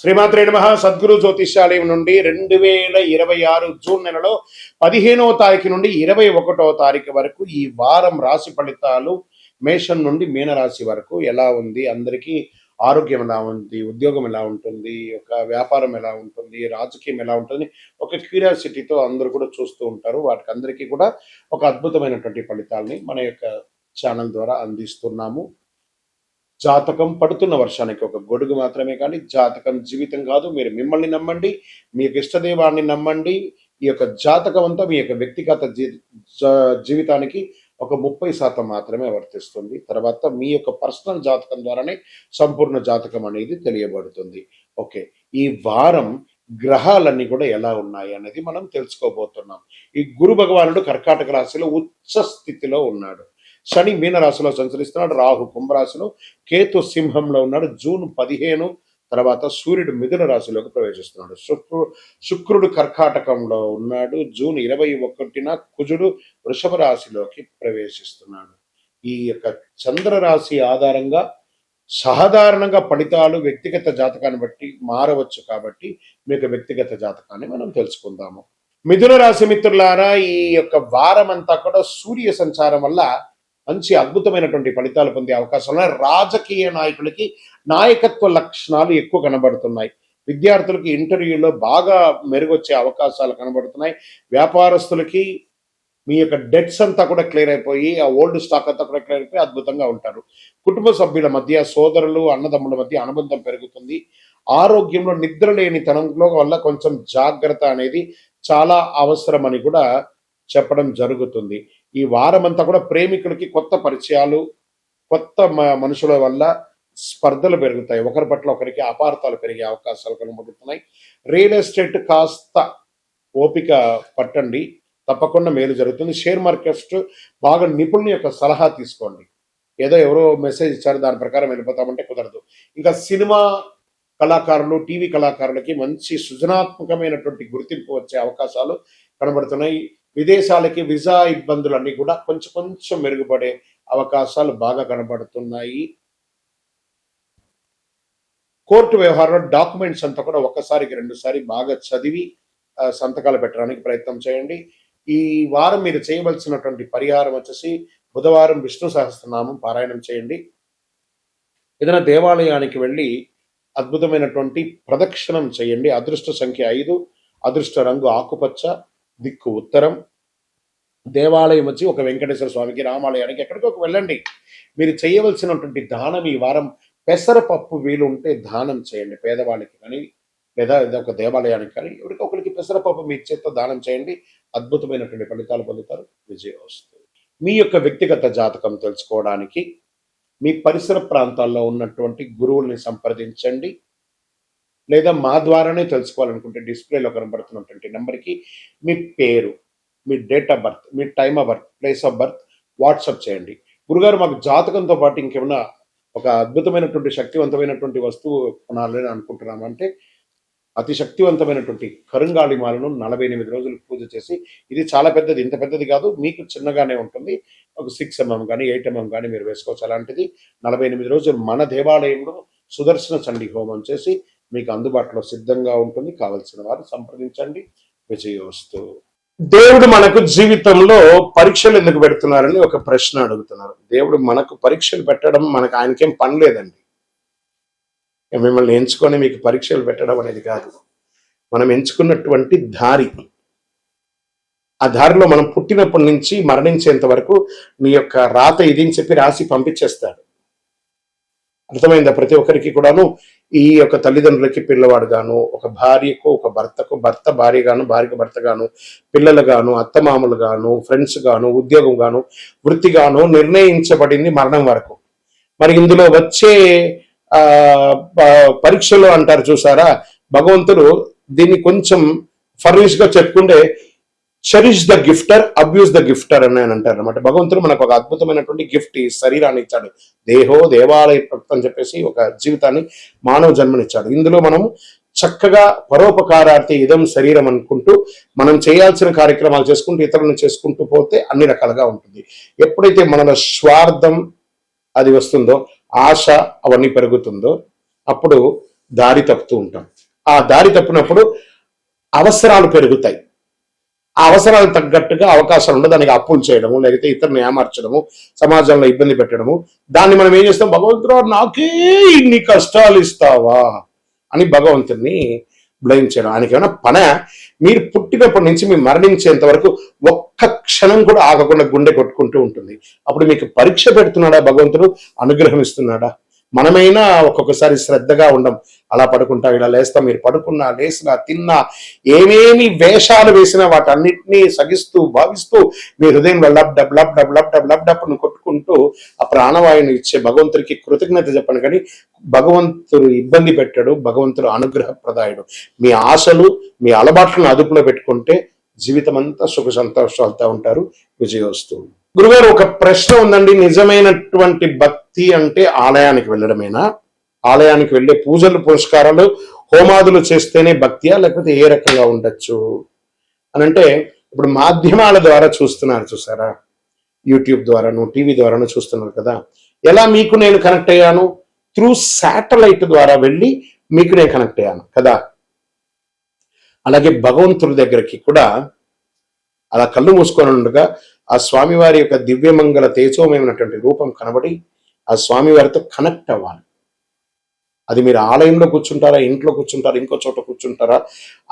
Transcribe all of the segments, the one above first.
శ్రీమాత్రే నమః. సద్గురు జ్యోతిష్యాలయం నుండి 2026 జూన్ నెలలో 15వ తారీఖు నుండి 21వ తారీఖు వరకు ఈ వారం రాశి ఫలితాలు మేషం నుండి మీనరాశి వరకు ఎలా ఉంది, అందరికీ ఆరోగ్యం ఎలా ఉంది, ఉద్యోగం ఎలా ఉంటుంది, ఒక వ్యాపారం ఎలా ఉంటుంది, రాజకీయం ఎలా ఉంటుంది, ఒక క్యూరియాసిటీతో అందరూ కూడా చూస్తూ ఉంటారు. వాటికి అందరికీ కూడా ఒక అద్భుతమైనటువంటి ఫలితాలని మన యొక్క ఛానల్ ద్వారా అందిస్తున్నాము. జాతకం పడుతున్న వర్షానికి ఒక గొడుగు మాత్రమే, కానీ జాతకం జీవితం కాదు. మీరు మిమ్మల్ని నమ్మండి, మీ యొక్క ఇష్టదైవాన్ని నమ్మండి. ఈ యొక్క జాతకం అంతా మీ యొక్క వ్యక్తిగత జీవితానికి ఒక 30% మాత్రమే వర్తిస్తుంది. తర్వాత మీ యొక్క పర్సనల్ జాతకం ద్వారానే సంపూర్ణ జాతకం అనేది తెలియబడుతుంది. ఓకే, ఈ వారం గ్రహాలన్నీ కూడా ఎలా ఉన్నాయి అనేది మనం తెలుసుకోబోతున్నాం. ఈ గురు భగవానుడు కర్కాటక రాశిలో ఉచ్చ స్థితిలో ఉన్నాడు. శని మీనరాశిలో సంచరిస్తున్నాడు. రాహు కుంభరాశిలో, కేతు సింహంలో ఉన్నాడు. జూన్ 15 తర్వాత సూర్యుడు మిథున రాశిలోకి ప్రవేశిస్తున్నాడు. శుక్రుడు కర్కాటకంలో ఉన్నాడు. జూన్ 21న కుజుడు వృషభ రాశిలోకి ప్రవేశిస్తున్నాడు. ఈ యొక్క చంద్ర రాశి ఆధారంగా సాధారణంగా ఫలితాలు వ్యక్తిగత జాతకాన్ని బట్టి మారవచ్చు. కాబట్టి మీకు వ్యక్తిగత జాతకాన్ని మనం తెలుసుకుందాము. మిథున రాశి మిత్రులారా, ఈ యొక్క వారం అంతా కూడా సూర్య సంచారం వల్ల మంచి అద్భుతమైనటువంటి ఫలితాలు పొందే అవకాశం ఉన్నాయి. రాజకీయ నాయకులకి నాయకత్వ లక్షణాలు ఎక్కువ కనబడుతున్నాయి. విద్యార్థులకి ఇంటర్వ్యూలో బాగా మెరుగొచ్చే అవకాశాలు కనబడుతున్నాయి. వ్యాపారస్తులకి మీ యొక్క డెట్స్ అంతా కూడా క్లియర్ అయిపోయి, ఆ ఓల్డ్ స్టాక్ అంతా కూడా క్లియర్ అయిపోయి అద్భుతంగా ఉంటారు. కుటుంబ సభ్యుల మధ్య, సోదరులు అన్నదమ్ముల మధ్య అనుబంధం పెరుగుతుంది. ఆరోగ్యంలో నిద్ర లేని తనంలో వల్ల కొంచెం జాగ్రత్త అనేది చాలా అవసరమని కూడా చెప్పడం జరుగుతుంది. ఈ వారం అంతా కూడా ప్రేమికులకి కొత్త పరిచయాలు, కొత్త మనుషుల వల్ల స్పర్ధలు పెరుగుతాయి. ఒకరి పట్ల ఒకరికి అపార్థాలు పెరిగే అవకాశాలు కనబడుతున్నాయి. రియల్ ఎస్టేట్ కాస్త ఓపిక పట్టండి, తప్పకుండా మేలు జరుగుతుంది. షేర్ మార్కెట్ బాగా నిపుణుల యొక్క సలహా తీసుకోండి. ఏదో ఎవరో మెసేజ్ ఇచ్చారు దాని ప్రకారం వెళ్ళిపోతామంటే కుదరదు. ఇంకా సినిమా కళాకారులు, టీవీ కళాకారులకి మంచి సృజనాత్మకమైనటువంటి గుర్తింపు వచ్చే అవకాశాలు కనబడుతున్నాయి. విదేశాలకి వీసా ఇబ్బందులన్నీ కూడా కొంచెం మెరుగుపడే అవకాశాలు బాగా కనబడుతున్నాయి. కోర్టు వ్యవహారంలో డాక్యుమెంట్స్ అంతా కూడా ఒకసారికి 2 సారి బాగా చదివి సంతకాలు పెట్టడానికి ప్రయత్నం చేయండి. ఈ వారం మీరు చేయవలసినటువంటి పరిహారం వచ్చేసి బుధవారం విష్ణు సహస్రనామం పారాయణం చేయండి. ఏదైనా దేవాలయానికి వెళ్ళి అద్భుతమైనటువంటి ప్రదక్షిణం చేయండి. అదృష్ట సంఖ్య 5, అదృష్ట రంగు ఆకుపచ్చ, దిక్కు ఉత్తరం. దేవాలయం వచ్చి ఒక వెంకటేశ్వర స్వామికి, రామాలయానికి ఎక్కడికో వెళ్ళండి. మీరు చేయవలసినటువంటి దానం ఈ వారం పెసరపప్పు వీలు ఉంటే దానం చేయండి. పేదవాళ్ళకి కానీ లేదా ఒక దేవాలయానికి కానీ ఎవరికొకరికి పెసరపప్పు మీ చేత్తో దానం చేయండి. అద్భుతమైనటువంటి ఫలితాలు పొందుతారు. విజయం వస్తుంది. మీ యొక్క వ్యక్తిగత జాతకం తెలుసుకోవడానికి మీ పరిసర ప్రాంతాల్లో ఉన్నటువంటి గురువుల్ని సంప్రదించండి. లేదా మా ద్వారానే తెలుసుకోవాలనుకుంటే డిస్ప్లేలో కనబడుతున్నటువంటి నెంబర్కి మీ పేరు, మీ డేట్ ఆఫ్ బర్త్, మీ time of birth, place of birth WhatsApp చేయండి. గురుగారు, మాకు జాతకంతో పాటు ఇంకేమన్నా ఒక అద్భుతమైనటువంటి శక్తివంతమైనటువంటి వస్తువు కొనాలని అనుకుంటున్నామంటే అతి శక్తివంతమైనటువంటి కరుంగాళిమాలను 48 రోజులు పూజ చేసి, ఇది చాలా పెద్దది, ఇంత పెద్దది కాదు, మీకు చిన్నగానే ఉంటుంది, ఒక 6 mm కానీ 8 mm కానీ మీరు వేసుకోవచ్చు. అలాంటిది 48 రోజులు మన దేవాలయంలో సుదర్శన చండీ హోమం చేసి మీకు అందుబాటులో సిద్ధంగా ఉంటుంది. కావలసిన వారు సంప్రదించండి. విజయోస్తు. దేవుడు మనకు జీవితంలో పరీక్షలు ఎందుకు పెడుతున్నారని ఒక ప్రశ్న అడుగుతున్నారు. దేవుడు మనకు పరీక్షలు పెట్టడం, మనకు ఆయనకేం పని లేదండి. మిమ్మల్ని ఎంచుకొని మీకు పరీక్షలు పెట్టడం అనేది కాదు. మనం ఎంచుకున్నటువంటి దారి, ఆ దారిలో మనం పుట్టినప్పటి నుంచి మరణించేంత వరకు నీ యొక్క రాత ఇది అని చెప్పి రాసి పంపించేస్తాడు. అర్థమైందా? ప్రతి ఒక్కరికి కూడాను ఈ యొక్క తల్లిదండ్రులకి పిల్లవాడు గాను, ఒక భార్యకు ఒక భర్తకు భర్త భార్య గాను, భార్యకు భర్త గాను, పిల్లలు గాను, అత్తమామలు గాను, ఫ్రెండ్స్ గాను, ఉద్యోగం గాను, వృత్తి గాను నిర్ణయించబడింది మరణం వరకు. మరి ఇందులో వచ్చే పరీక్షలు అంటారు చూసారా, భగవంతుడు దీన్ని కొంచెం ఫర్నిష్ గా చెప్పుకుంటే చెరిష్ ద గిఫ్టర్, అబ్యూస్ ద గిఫ్టర్ అని అంటారు అనమాట. భగవంతుడు మనకు ఒక అద్భుతమైనటువంటి గిఫ్ట్, ఈ శరీరాన్ని ఇచ్చాడు. దేహో దేవాలయ భక్తి అని చెప్పేసి ఒక జీవితాన్ని, మానవ జన్మనిచ్చాడు. ఇందులో మనం చక్కగా పరోపకారార్థి ఇదం శరీరం అనుకుంటూ మనం చేయాల్సిన కార్యక్రమాలు చేసుకుంటూ ఇతరులను చేసుకుంటూ పోతే అన్ని రకాలుగా ఉంటుంది. ఎప్పుడైతే మనలో స్వార్థం అది వస్తుందో, ఆశ అవన్నీ పెరుగుతుందో, అప్పుడు దారి తప్పుతూ ఉంటాం. ఆ దారి తప్పినప్పుడు అవసరాలు పెరుగుతాయి. ఆ అవసరాలు తగ్గట్టుగా అవకాశాలు ఉండదు, దానికి అప్పులు చేయడము, లేకపోతే ఇతరులను ఏమార్చడము, సమాజంలో ఇబ్బంది పెట్టడము. దాన్ని మనం ఏం చేస్తాం, భగవంతుడు నాకే ఇన్ని కష్టాలు ఇస్తావా అని భగవంతుడిని బ్లేమ్ చేయడం. ఆయనకి ఏమైనా పన? మీరు పుట్టినప్పటి నుంచి మీరు మరణించేంత వరకు ఒక్క క్షణం కూడా ఆగకుండా గుండె కొట్టుకుంటూ ఉంటుంది. అప్పుడు మీకు పరీక్ష పెడుతున్నాడా భగవంతుడు, అనుగ్రహం ఇస్తున్నాడా? మనమైనా ఒక్కొక్కసారి శ్రద్ధగా ఉండం, అలా పడుకుంటా, ఇలా లేస్తాం. మీరు పడుకున్నా, లేసినా, తిన్నా, ఏమేమి వేషాలు వేసినా వాటన్నిటినీ సగిస్తూ భావిస్తూ మీ హృదయంలో lub dub lub dub lub dub lub డబ్ను కొట్టుకుంటూ ఆ ప్రాణవాయుని ఇచ్చే భగవంతుడికి కృతజ్ఞత చెప్పండి. కానీ భగవంతుడు ఇబ్బంది పెట్టాడు, భగవంతుడు అనుగ్రహప్రదాయుడు. మీ ఆశలు, మీ అలవాట్లను అదుపులో పెట్టుకుంటే జీవితం అంతా సుఖ సంతోషాలతో ఉంటారు. విజయోస్తు. గురుగారు, ఒక ప్రశ్న ఉందండి. నిజమైనటువంటి భక్తి అంటే ఆలయానికి వెళ్ళడమేనా? ఆలయానికి వెళ్ళే పూజలు, పురస్కారాలు, హోమాదులు చేస్తేనే భక్తియా, లేకపోతే ఏ రకంగా ఉండొచ్చు అని అంటే, ఇప్పుడు మాధ్యమాల ద్వారా చూస్తున్నారు చూసారా, యూట్యూబ్ ద్వారాను, టీవీ ద్వారాను చూస్తున్నారు కదా. ఎలా మీకు నేను కనెక్ట్ అయ్యాను? త్రూ శాటిలైట్ ద్వారా వెళ్ళి మీకు నేను కనెక్ట్ అయ్యాను కదా. అలాగే భగవంతుడి దగ్గరికి కూడా అలా కళ్ళు మూసుకొని ఉండగా ఆ స్వామివారి యొక్క దివ్యమంగళ తేజోమయమైనటువంటి రూపం కనబడి ఆ స్వామివారితో కనెక్ట్ అవ్వాలి. అది మీరు ఆలయంలో కూర్చుంటారా, ఇంట్లో కూర్చుంటారా, ఇంకో చోట కూర్చుంటారా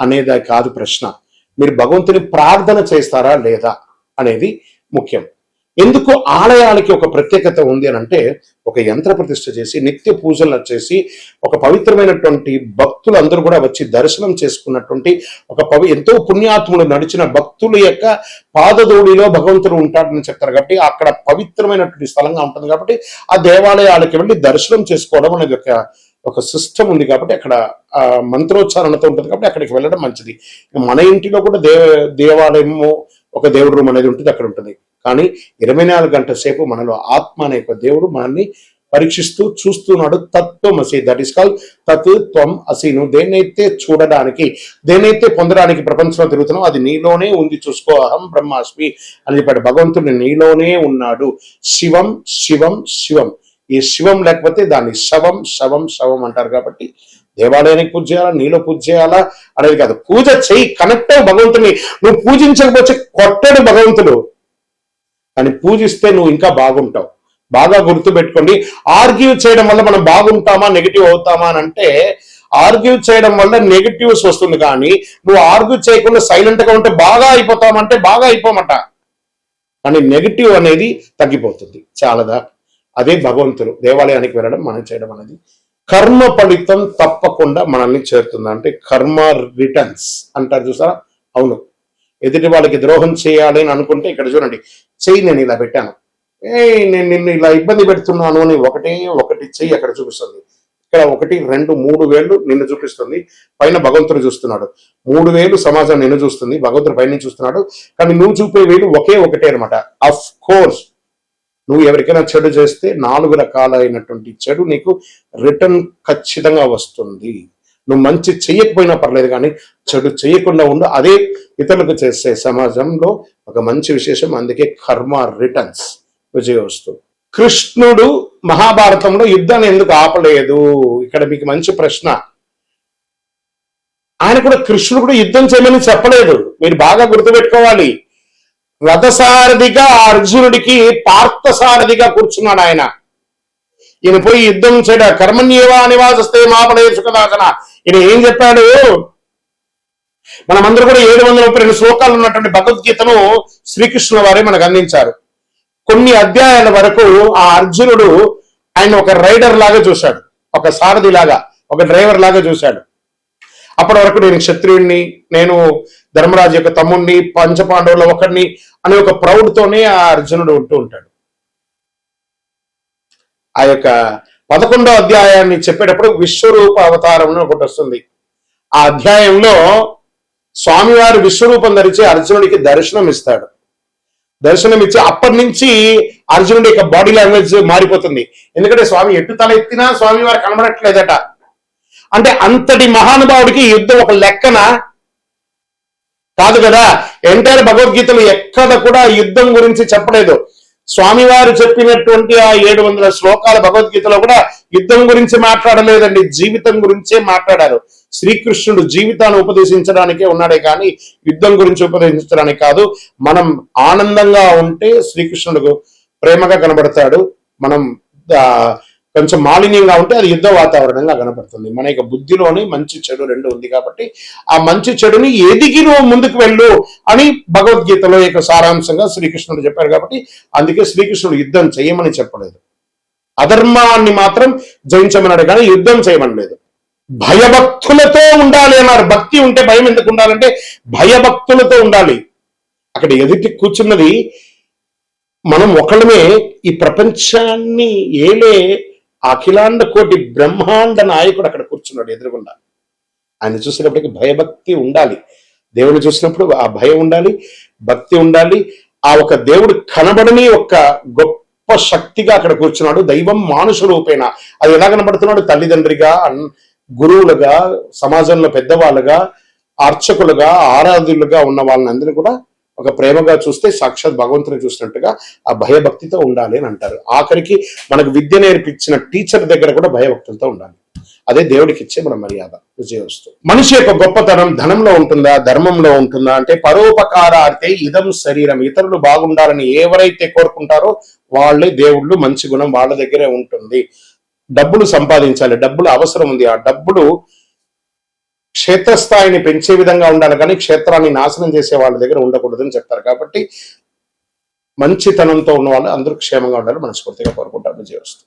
అనేది కాదు ప్రశ్న. మీరు భగవంతుని ప్రార్థన చేస్తారా లేదా అనేది ముఖ్యం. ఎందుకు ఆలయాలకి ఒక ప్రత్యేకత ఉంది అని అంటే, ఒక యంత్ర ప్రతిష్ఠ చేసి నిత్య పూజలు చేసి ఒక పవిత్రమైనటువంటి భక్తులు అందరూ కూడా వచ్చి దర్శనం చేసుకున్నటువంటి ఒక ఎంతో పుణ్యాత్ములు నడిచిన భక్తుల యొక్క పాదధూళిలో భగవంతుడు ఉంటాడని చెప్తారు. కాబట్టి అక్కడ పవిత్రమైనటువంటి స్థలంగా ఉంటుంది. కాబట్టి ఆ దేవాలయాలకి వెళ్ళి దర్శనం చేసుకోవడం అనేది ఒక సిస్టమ్ ఉంది. కాబట్టి అక్కడ మంత్రోచ్చారణతో ఉంటుంది. కాబట్టి అక్కడికి వెళ్ళడం మంచిది. మన ఇంటిలో కూడా దేవాలయము, ఒక దేవుడు రూమ్ అనేది ఉంటుంది, అక్కడ ఉంటుంది. కానీ 24 గంటల సేపు మనలో ఆత్మ అనే ఒక దేవుడు మనల్ని పరీక్షిస్తూ చూస్తున్నాడు. తత్వమసి, దట్ ఈస్ కాల్ తత్ త్వం అసి. నువ్వు దేన్నైతే చూడడానికి, దేన్నైతే పొందడానికి ప్రపంచంలో తిరుగుతున్నావు అది నీలోనే ఉంది, చూసుకో. అహం బ్రహ్మాస్మి అని చెప్పాడు భగవంతుడు. నీలోనే ఉన్నాడు. శివం శివం శివం. ఈ శివం లేకపోతే దాన్ని శవం శవం శవం అంటారు. కాబట్టి దేవాలయానికి పూజ చేయాలా, నీలో పూజ చేయాలా అనేది కాదు. పూజ చేయి, కనెక్ట్ అయ్యి భగవంతుని. నువ్వు పూజించకపోతే కొట్టడు భగవంతుడు, కానీ పూజిస్తే నువ్వు ఇంకా బాగుంటావు. బాగా గుర్తుపెట్టుకోండి. ఆర్గ్యూ చేయడం వల్ల మనం బాగుంటామా, నెగిటివ్ అవుతామా అని అంటే, ఆర్గ్యూ చేయడం వల్ల నెగిటివ్స్ వస్తుంది. కానీ నువ్వు ఆర్గ్యూ చేయకుండా సైలెంట్ గా ఉంటే బాగా అయిపోతామంటే బాగా అయిపోమట, కానీ నెగిటివ్ అనేది తగ్గిపోతుంది. చాలదా? అదే భగవంతుడు. దేవాలయానికి వెళ్ళడం, మనం చేయడం అనేది కర్మ ఫలితం తప్పకుండా మనల్ని చేరుతుంది. అంటే కర్మ రిటర్న్స్ అంటారు చూసారా. అవును, ఎదుటి వాళ్ళకి ద్రోహం చేయాలి అని అనుకుంటే ఇక్కడ చూడండి, చెయ్యి నేను ఇలా పెట్టాను, నేను నిన్ను ఇలా ఇబ్బంది పెడుతున్నాను అని ఒకటి చెయ్యి అక్కడ చూపిస్తుంది. ఇక్కడ 1, 2, 3 వేళ్ళు నిన్ను చూపిస్తుంది. పైన భగవంతుడు చూస్తున్నాడు. 3 వేలు సమాజం నిన్ను చూస్తుంది, భగవంతుడు పైన చూస్తున్నాడు. కానీ నువ్వు చూపే వేలు ఒకటే అనమాట. అఫ్ కోర్స్ నువ్వు ఎవరికైనా చెడు చేస్తే 4 రకాలైనటువంటి చెడు నీకు రిటర్న్ ఖచ్చితంగా వస్తుంది. నువ్వు మంచి చెయ్యకపోయినా పర్లేదు, కానీ చెడు చేయకుండా ఉండు. అదే ఇతరులకు చేసే సమాజంలో ఒక మంచి విశేషం. అందుకే కర్మ రిటర్న్స్. విజయోస్తు. కృష్ణుడు మహాభారతంలో యుద్ధాన్ని ఎందుకు ఆపలేదు? ఇక్కడ మీకు మంచి ప్రశ్న. ఆయన కూడా, కృష్ణుడు కూడా యుద్ధం చేయమని చెప్పలేదు. మీరు బాగా గుర్తుపెట్టుకోవాలి. రథసారథిగా అర్జునుడికి పార్థసారథిగా కూర్చున్నాడు ఆయన. ఈయన పోయి యుద్ధం చేయడా, కర్మణ్యేవా నివాసస్తే మాపడే సుఖదాసన. ఈయన ఏం చెప్పాడు? మనమందరూ కూడా 732 శ్లోకాలు ఉన్నటువంటి భగవద్గీతను శ్రీకృష్ణుల వారే మనకు అందించారు. కొన్ని అధ్యాయాల వరకు ఆ అర్జునుడు ఆయన ఒక రైడర్ లాగా చూశాడు, ఒక సారథి లాగా, ఒక డ్రైవర్ లాగా చూశాడు. అప్పటి వరకు నేను క్షత్రియుడిని, నేను ధర్మరాజు యొక్క తమ్ముడిని, పంచపాండవుల ఒకడిని అనే ఒక ప్రౌడ్తోనే ఆ అర్జునుడు ఉంటూ ఉంటాడు. ఆ యొక్క 11వ అధ్యాయాన్ని చెప్పేటప్పుడు విశ్వరూప అవతారం ఒకటి వస్తుంది. ఆ అధ్యాయంలో స్వామివారు విశ్వరూపం ధరించి అర్జునుడికి దర్శనం ఇస్తాడు. దర్శనం ఇచ్చి అప్పటి నుంచి అర్జునుడి యొక్క బాడీ లాంగ్వేజ్ మారిపోతుంది. ఎందుకంటే స్వామి ఎటు తల ఎత్తినా స్వామివారు కనబడట్లేదట. అంటే అంతటి మహానుభావుడికి యుద్ధం ఒక లెక్కన కాదు కదా. ఎంటైర్ భగవద్గీతలు ఎక్కడ కూడా యుద్ధం గురించి చెప్పలేదు. స్వామివారు చెప్పినటువంటి ఆ 700 శ్లోకాల భగవద్గీతలో కూడా యుద్ధం గురించి మాట్లాడలేదండి, జీవితం గురించే మాట్లాడారు. శ్రీకృష్ణుడు జీవితాన్ని ఉపదేశించడానికే ఉన్నాడే కానీ యుద్ధం గురించి ఉపదేశించడానికి కాదు. మనం ఆనందంగా ఉంటే శ్రీకృష్ణుడు ప్రేమగా కనబడతాడు, మనం కొంచెం మాలిన్యంగా ఉంటే అది యుద్ధ వాతావరణంగా కనపడుతుంది. మన యొక్క బుద్ధిలోని మంచి చెడు రెండు ఉంది కాబట్టి ఆ మంచి చెడుని ఎదిగి నువ్వు ముందుకు వెళ్ళు అని భగవద్గీతలో యొక్క సారాంశంగా శ్రీకృష్ణుడు చెప్పారు. కాబట్టి అందుకే శ్రీకృష్ణుడు యుద్ధం చేయమని చెప్పలేదు, అధర్మాన్ని మాత్రం జయించమన్నాడు కానీ యుద్ధం చేయమనలేదు. భయభక్తులతో ఉండాలి అన్నారు. భక్తి ఉంటే భయం ఎందుకు ఉండాలంటే భయభక్తులతో ఉండాలి. అక్కడ ఎదుటి కూర్చున్నది మనం ఒకళ్ళమే, ఈ ప్రపంచాన్ని ఏలే అఖిలాండ కోటి బ్రహ్మాండ నాయకుడు అక్కడ కూర్చున్నాడు ఎదురుగుండా. ఆయన చూసినప్పటికీ భయభక్తి ఉండాలి. దేవుని చూసినప్పుడు ఆ భయం ఉండాలి, భక్తి ఉండాలి. ఆ ఒక దేవుడు కనబడని ఒక గొప్ప శక్తిగా అక్కడ కూర్చున్నాడు. దైవం మానుష రూపేణ. అది ఎలా కనబడుతున్నాడు? తల్లిదండ్రిగా, గురువులుగా, సమాజంలో పెద్దవాళ్ళుగా, అర్చకులుగా, ఆరాధులుగా ఉన్న వాళ్ళని అందరినీ కూడా ఒక ప్రేమగా చూస్తే సాక్షాత్ భగవంతుని చూసినట్టుగా ఆ భయభక్తితో ఉండాలి అని అంటారు. ఆఖరికి మనకు విద్య నేర్పించిన టీచర్ దగ్గర కూడా భయభక్తులతో ఉండాలి. అదే దేవుడికి ఇచ్చే మన మర్యాద, విజయవస్తు. మనిషి యొక్క గొప్పతనం ధనంలో ఉంటుందా, ధర్మంలో ఉంటుందా అంటే పరోపకారార్థే ఇదం శరీరం. ఇతరులు బాగుండాలని ఎవరైతే కోరుకుంటారో వాళ్ళే దేవుళ్ళు. మంచి గుణం వాళ్ళ దగ్గరే ఉంటుంది. డబ్బులు సంపాదించాలి, డబ్బులు అవసరం ఉంది. ఆ డబ్బులు క్షేత్రస్థాయిని పెంచే విధంగా ఉండాలి కానీ క్షేత్రాన్ని నాశనం చేసే వాళ్ళ దగ్గర ఉండకూడదని చెప్తారు. కాబట్టి మంచితనంతో ఉన్న వాళ్ళు అందరూ క్షేమంగా ఉండాలి మనస్ఫూర్తిగా కోరుకుంటారు. విజయవస్తు.